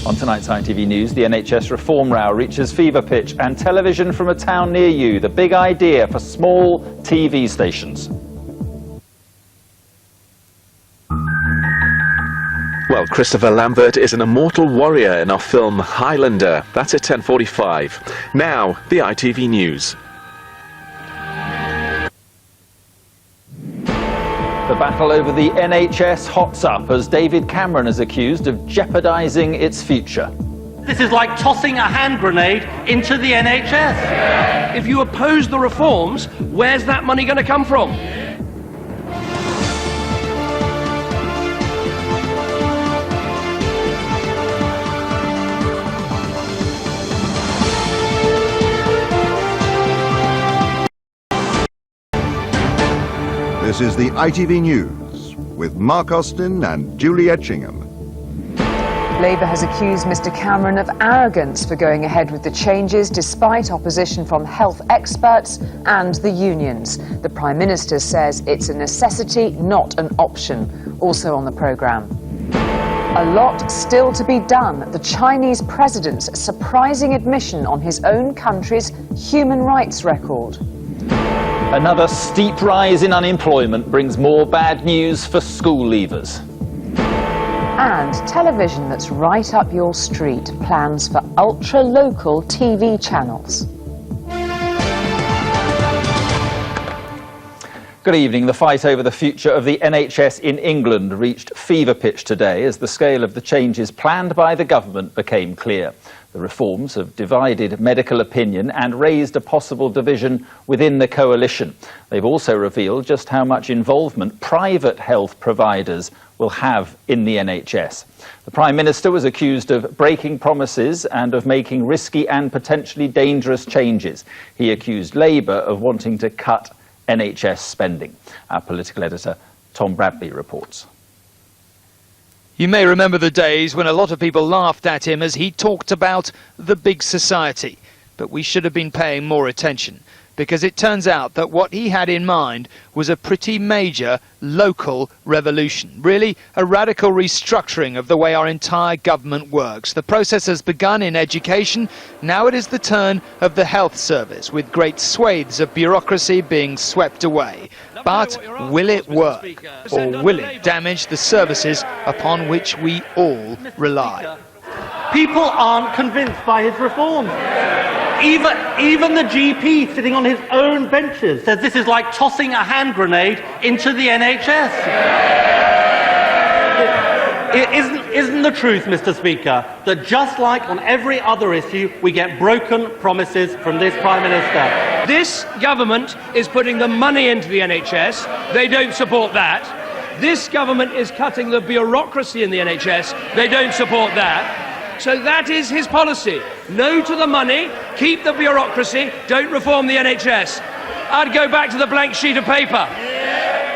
On tonight's ITV News, the NHS reform row reaches fever pitch and television from a town near you, the big idea for small TV stations. Well, Christopher Lambert is an immortal warrior in our film Highlander. That's at 10:45. Now, the ITV News. The battle over the NHS hots up as David Cameron is accused of jeopardising its future. This is like tossing a hand grenade into the NHS. If you oppose the reforms, where's that money going to come from? This is the ITV News with Mark Austin and Julie Etchingham. Labour has accused Mr Cameron of arrogance for going ahead with the changes despite opposition from health experts and the unions. The Prime Minister says it's a necessity, not an option. Also on the programme. A lot still to be done. The Chinese president's surprising admission on his own country's human rights record. Another steep rise in unemployment brings more bad news for school leavers. And television that's right up your street, plans for ultra-local TV channels. Good evening. The fight over the future of the NHS in England reached fever pitch today as the scale of the changes planned by the government became clear. The reforms have divided medical opinion and raised a possible division within the coalition. They've also revealed just how much involvement private health providers will have in the NHS. The Prime Minister was accused of breaking promises and of making risky and potentially dangerous changes. He accused Labour of wanting to cut NHS spending. Our political editor, Tom Bradley, reports. You may remember the days when a lot of people laughed at him as he talked about the big society. But we should have been paying more attention, because it turns out that what he had in mind was a pretty major local revolution. Really, a radical restructuring of the way our entire government works. The process has begun in education. Now it is the turn of the health service, with great swathes of bureaucracy being swept away. But will it work, or will it damage the services upon which we all rely? People aren't convinced by his reforms. Even the GP sitting on his own benches says this is like tossing a hand grenade into the NHS. Isn't the truth, Mr. Speaker, that just like on every other issue, we get broken promises from this Prime Minister? This government is putting the money into the NHS. They don't support that. This government is cutting the bureaucracy in the NHS. They don't support that. So that is his policy. No to the money, keep the bureaucracy, don't reform the NHS. I'd go back to the blank sheet of paper.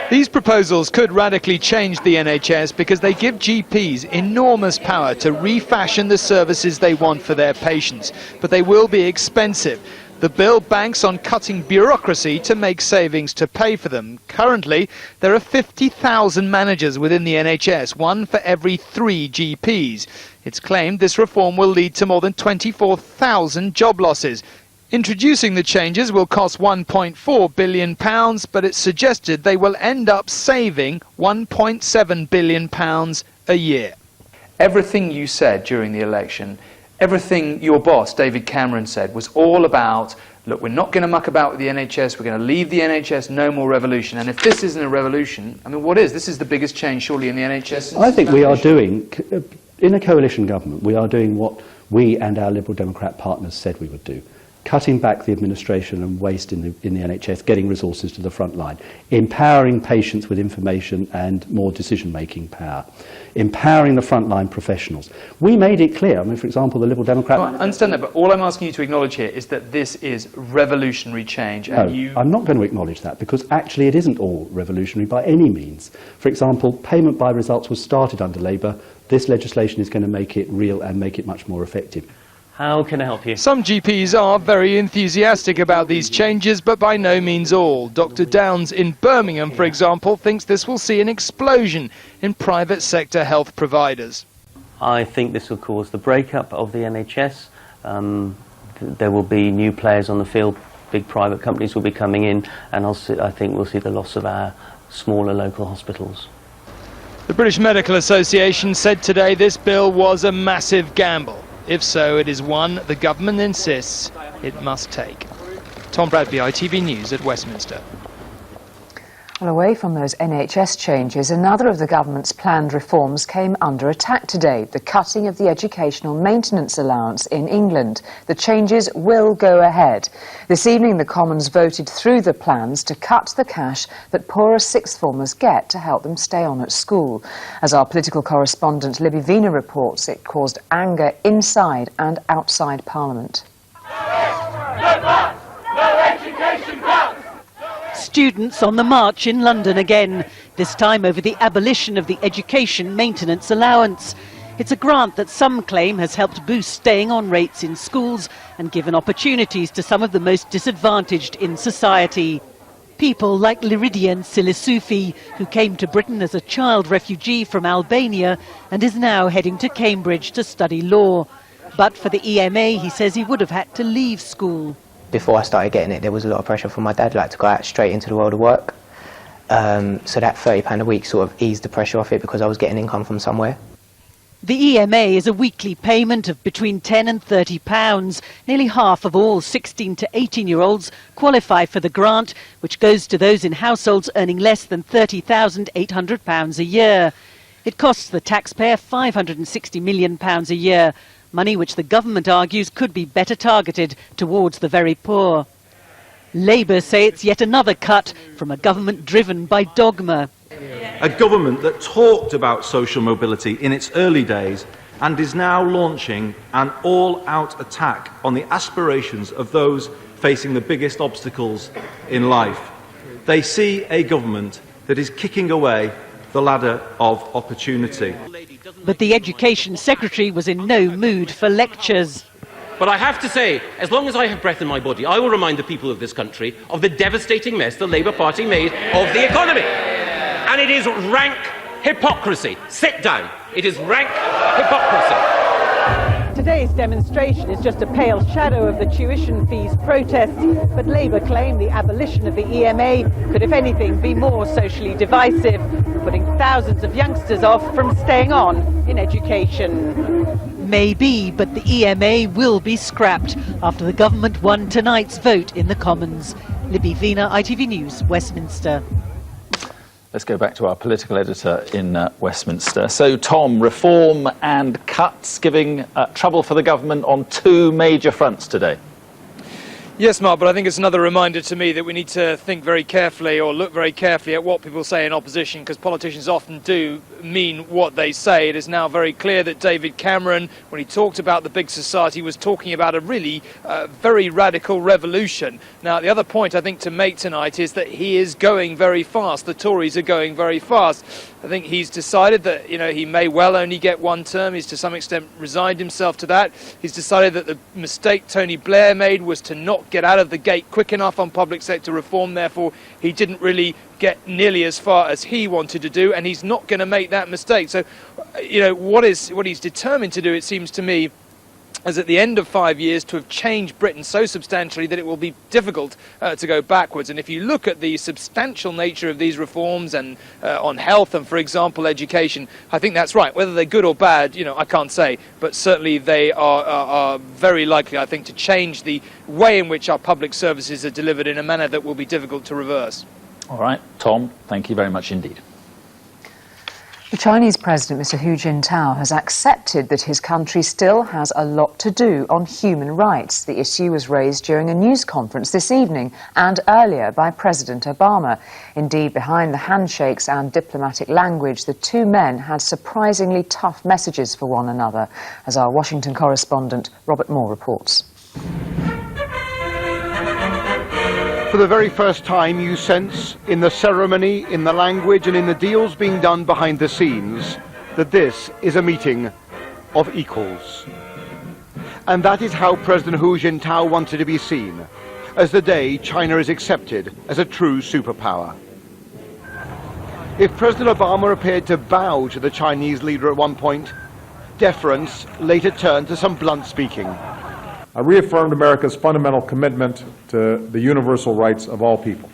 These proposals could radically change the NHS because they give GPs enormous power to refashion the services they want for their patients. But they will be expensive. The bill banks on cutting bureaucracy to make savings to pay for them. Currently, there are 50,000 managers within the NHS, one for every 3 GPs. It's claimed this reform will lead to more than 24,000 job losses. Introducing the changes will cost £1.4 billion, but it's suggested they will end up saving £1.7 billion a year. Everything you said during the election, everything your boss, David Cameron, said was all about, look, we're not going to muck about with the NHS, we're going to leave the NHS, no more revolution. And if this isn't a revolution, I mean, what is? This is the biggest change, surely, in the NHS. I think we are doing, in a coalition government, we are doing what we and our Liberal Democrat partners said we would do. Cutting back the administration and waste in the NHS, getting resources to the front line, empowering patients with information and more decision-making power, empowering the frontline professionals. We made it clear. I mean, for example, the Liberal Democrat... I understand that, but all I'm asking you to acknowledge here is that this is revolutionary change. And no, I'm not going to acknowledge that, because actually it isn't all revolutionary by any means. For example, payment by results was started under Labour. This legislation is going to make it real and make it much more effective. How can I help you? Some GPs are very enthusiastic about these changes, but by no means all. Dr. Downs in Birmingham, for example, thinks this will see an explosion in private sector health providers. I think this will cause the breakup of the NHS. There will be new players on the field, big private companies will be coming in, and I think we'll see the loss of our smaller local hospitals. The British Medical Association said today this bill was a massive gamble. If so, it is one the government insists it must take. Tom Bradby, ITV News at Westminster. Well, away from those NHS changes, another of the government's planned reforms came under attack today, the cutting of the educational maintenance allowance in England. The changes will go ahead. This evening, the Commons voted through the plans to cut the cash that poorer sixth formers get to help them stay on at school. As our political correspondent Libby Vina reports, it caused anger inside and outside Parliament. Students on the march in London again, this time over the abolition of the education maintenance allowance. It's a grant that some claim has helped boost staying on rates in schools and given opportunities to some of the most disadvantaged in society. People like Liridian Silisufi, who came to Britain as a child refugee from Albania and is now heading to Cambridge to study law. But for the EMA, he says he would have had to leave school. Before I started getting it, there was a lot of pressure from my dad, like to go out straight into the world of work. So that £30 a week sort of eased the pressure off it because I was getting income from somewhere. The EMA is a weekly payment of between £10 and £30. Nearly half of all 16 to 18-year-olds qualify for the grant, which goes to those in households earning less than £30,800 a year. It costs the taxpayer £560 million a year. Money which the government argues could be better targeted towards the very poor. Labour say it's yet another cut from a government driven by dogma. A government that talked about social mobility in its early days and is now launching an all-out attack on the aspirations of those facing the biggest obstacles in life. They see a government that is kicking away the ladder of opportunity. But the Education Secretary was in no mood for lectures. But I have to say, as long as I have breath in my body, I will remind the people of this country of the devastating mess the Labour Party made of the economy. And it is rank hypocrisy. Sit down. It is rank hypocrisy. Today's demonstration is just a pale shadow of the tuition fees protest, but Labour claim the abolition of the EMA could, if anything, be more socially divisive, putting thousands of youngsters off from staying on in education. Maybe, but the EMA will be scrapped after the government won tonight's vote in the Commons. Libby Vina, ITV News, Westminster. Let's go back to our political editor in Westminster. So, Tom, reform and cuts giving trouble for the government on two major fronts today. Yes, Mark, but I think it's another reminder to me that we need to think very carefully or look very carefully at what people say in opposition, because politicians often do mean what they say. It is now very clear that David Cameron, when he talked about the big society, was talking about a really very radical revolution. Now, the other point I think to make tonight is that he is going very fast. The Tories are going very fast. I think he's decided that, he may well only get one term. He's to some extent resigned himself to that. He's decided that the mistake Tony Blair made was to not get out of the gate quick enough on public sector reform. Therefore, he didn't really get nearly as far as he wanted to do, and he's not going to make that mistake. So, what he's determined to do, it seems to me, is at the end of 5 years to have changed Britain so substantially that it will be difficult to go backwards. And if you look at the substantial nature of these reforms and on health and, for example, education, I think that's right. Whether they're good or bad, I can't say. But certainly they are very likely, I think, to change the way in which our public services are delivered in a manner that will be difficult to reverse. All right, Tom, thank you very much indeed. The Chinese President, Mr. Hu Jintao, has accepted that his country still has a lot to do on human rights. The issue was raised during a news conference this evening and earlier by President Obama. Indeed, behind the handshakes and diplomatic language, the two men had surprisingly tough messages for one another, as our Washington correspondent Robert Moore reports. For the very first time, you sense in the ceremony, in the language and in the deals being done behind the scenes that this is a meeting of equals. And that is how President Hu Jintao wanted to be seen, as the day China is accepted as a true superpower. If President Obama appeared to bow to the Chinese leader at one point, deference later turned to some blunt speaking. I reaffirmed America's fundamental commitment to the universal rights of all people.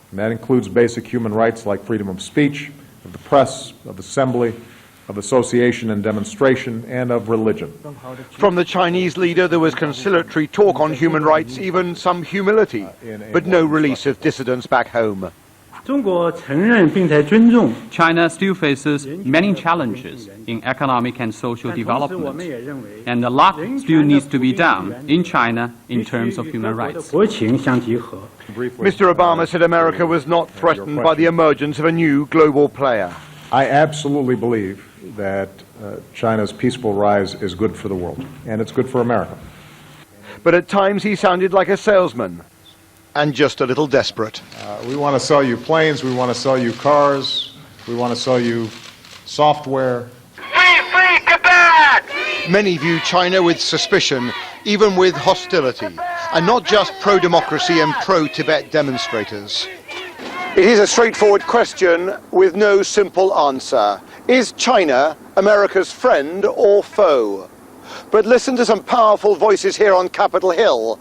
And that includes basic human rights like freedom of speech, of the press, of assembly, of association and demonstration, and of religion. From the Chinese leader, there was conciliatory talk on human rights, even some humility, but no release of dissidents back home. China still faces many challenges in economic and social development, and a lot still needs to be done in China in terms of human rights. Mr. Obama said America was not threatened by the emergence of a new global player. I absolutely believe that China's peaceful rise is good for the world, and it's good for America. But at times he sounded like a salesman, and just a little desperate. We want to sell you planes, we want to sell you cars, we want to sell you software. Free Tibet! Many view China with suspicion, even with hostility, and not just pro-democracy and pro-Tibet demonstrators. It is a straightforward question with no simple answer. Is China America's friend or foe? But listen to some powerful voices here on Capitol Hill,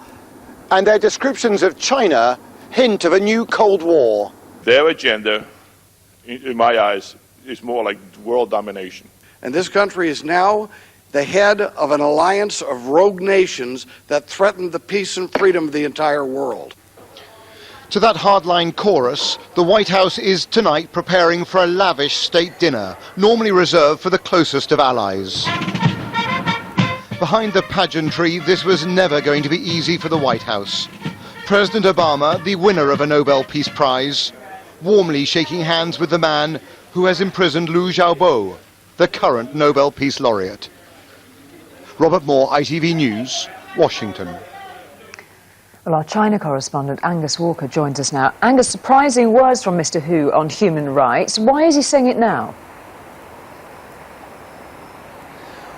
and their descriptions of China hint of a new Cold War. Their agenda, in my eyes, is more like world domination. And this country is now the head of an alliance of rogue nations that threaten the peace and freedom of the entire world. To that hardline chorus, the White House is tonight preparing for a lavish state dinner, normally reserved for the closest of allies. Behind the pageantry, this was never going to be easy for the White House. President Obama, the winner of a Nobel Peace Prize, warmly shaking hands with the man who has imprisoned Liu Xiaobo, the current Nobel Peace Laureate. Robert Moore, ITV News, Washington. Well, our China correspondent Angus Walker joins us now. Angus, surprising words from Mr. Hu on human rights. Why is he saying it now?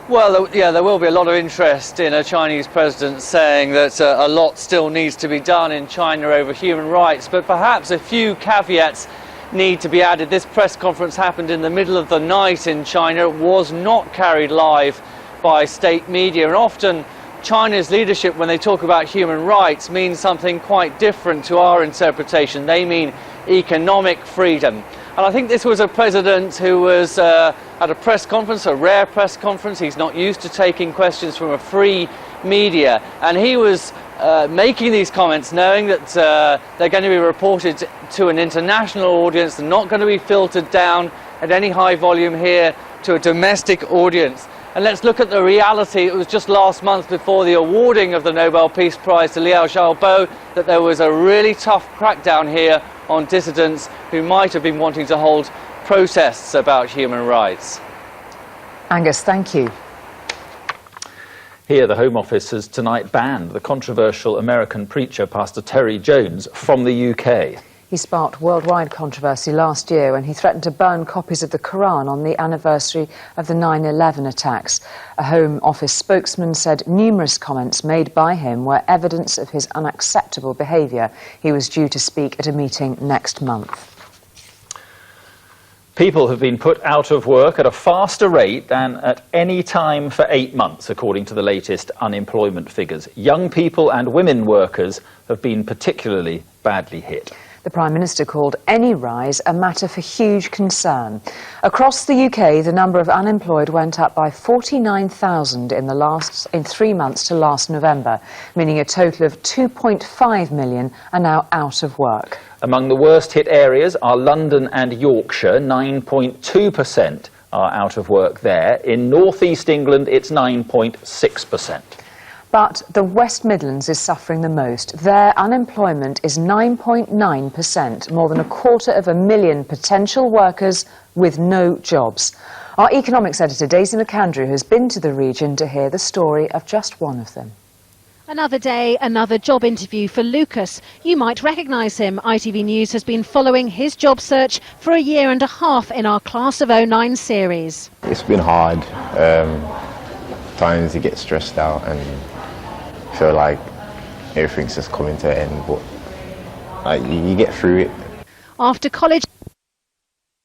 Well, yeah, there will be a lot of interest in a Chinese president saying that a lot still needs to be done in China over human rights, but perhaps a few caveats need to be added. This press conference happened in the middle of the night in China. It was not carried live by state media, and often China's leadership, when they talk about human rights, means something quite different to our interpretation. They mean economic freedom. And I think this was a president who was at a press conference, a rare press conference. He's not used to taking questions from a free media. And he was making these comments knowing that they're going to be reported to an international audience. They're not going to be filtered down at any high volume here to a domestic audience. And let's look at the reality. It was just last month before the awarding of the Nobel Peace Prize to Liu Xiaobo that there was a really tough crackdown here on dissidents who might have been wanting to hold protests about human rights. Angus, thank you. Here, the Home Office has tonight banned the controversial American preacher Pastor Terry Jones from the UK. He sparked worldwide controversy last year when he threatened to burn copies of the Quran on the anniversary of the 9/11 attacks. A Home Office spokesman said numerous comments made by him were evidence of his unacceptable behaviour. He was due to speak at a meeting next month. People have been put out of work at a faster rate than at any time for 8 months, according to the latest unemployment figures. Young people and women workers have been particularly badly hit. The Prime Minister called any rise a matter for huge concern. Across the UK, the number of unemployed went up by 49,000 in 3 months to last November, meaning a total of 2.5 million are now out of work. Among the worst hit areas are London and Yorkshire. 9.2% are out of work there. In North East England, it's 9.6%. But the West Midlands is suffering the most. Their unemployment is 9.9%, more than 250,000 potential workers with no jobs. Our economics editor, Daisy McAndrew, has been to the region to hear the story of just one of them. Another day, another job interview for Lucas. You might recognise him. ITV News has been following his job search for 1.5 years in our Class of 09 series. It's been hard. Times you get stressed out and feel like everything's just coming to an end, but like, you get through it. After college,